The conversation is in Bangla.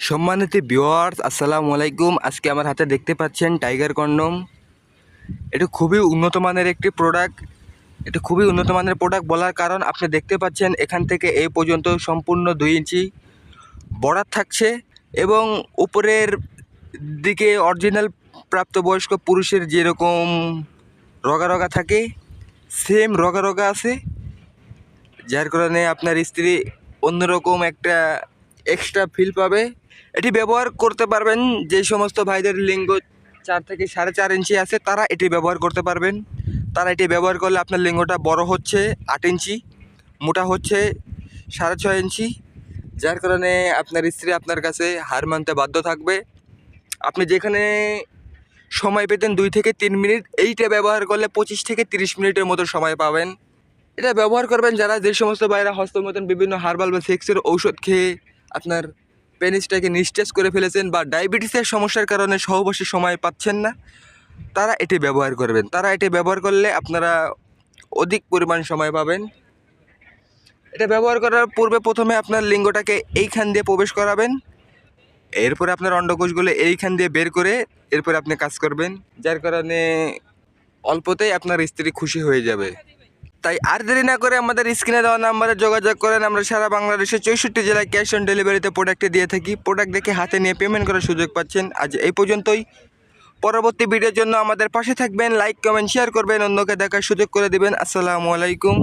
সম্মানিত ভিউয়ার্স, আসসালামু আলাইকুম। আজকে আমার হাতে দেখতে পাচ্ছেন টাইগার কন্ডম। এটা খুবই উন্নত মানের একটি প্রোডাক্ট। এটা খুবই উন্নত মানের প্রোডাক্ট বলার কারণ আপনি দেখতে পাচ্ছেন এখান থেকে এই পর্যন্ত সম্পূর্ণ 2 ইঞ্চি বর্ডার থাকছে এবং উপরের দিকে অরিজিনাল প্রাপ্তবয়স্ক পুরুষের যেরকম রগা রগা থাকে সেম রগা রগা আছে, যার কারণে আপনার স্ত্রী অন্যরকম একটা এক্সট্রা ফিল পাবে। এটি ব্যবহার করতে পারবেন যে সমস্ত ভাইদের লিঙ্গ 4 থেকে 4.5 ইঞ্চি আছে, তারা এটি ব্যবহার করতে পারবেন। তারা এটি ব্যবহার করলে আপনার লিঙ্গটা বড় হচ্ছে 8 ইঞ্চি, মোটা হচ্ছে 6.5 ইঞ্চি, যার কারণে আপনার স্ত্রী আপনার কাছে হার মানতে বাধ্য থাকবে। আপনি যেখানে সময় পেতেন 2 থেকে 3 মিনিট, এইটা ব্যবহার করলে 25 থেকে 30 মিনিটের মতো সময় পাবেন। এটা ব্যবহার করবেন যারা যে সমস্ত ভাইরা হস্তমৈথুন বিভিন্ন হার্বাল বা সেক্সের ঔষধ খেয়ে আপনার পেনিসটাকে নিস্তেজ করে ফেলেছেন বা ডায়াবেটিসের সমস্যার কারণে সহবাসে সময় পাচ্ছেন না, তারা এটি ব্যবহার করবেন। তারা এটি ব্যবহার করলে আপনারা অধিক পরিমাণ সময় পাবেন। এটা ব্যবহার করার পূর্বে প্রথমে আপনার লিঙ্গটাকে এইখান দিয়ে প্রবেশ করাবেন, এরপরে আপনার অন্ডকোষগুলো এইখান দিয়ে বের করে এরপরে আপনি কাজ করবেন, যার কারণে অল্পতেই আপনার স্ত্রী খুশি হয়ে যাবে। তাই আর দেরি না করে আমাদের স্ক্রিনে দেওয়া নাম্বারে যোগাযোগ করেন। আমরা সারা বাংলাদেশের 64 জেলায় ক্যাশ অন ডেলিভারিতে প্রোডাক্টটি দিয়ে থাকি। প্রোডাক্ট দেখে হাতে নিয়ে পেমেন্ট করার সুযোগ পাচ্ছেন। আজ এই পর্যন্তই। পরবর্তী ভিডিওর জন্য আমাদের পাশে থাকবেন, লাইক কমেন্ট শেয়ার করবেন, অন্যকে দেখার সুযোগ করে দেবেন। আসসালামু আলাইকুম।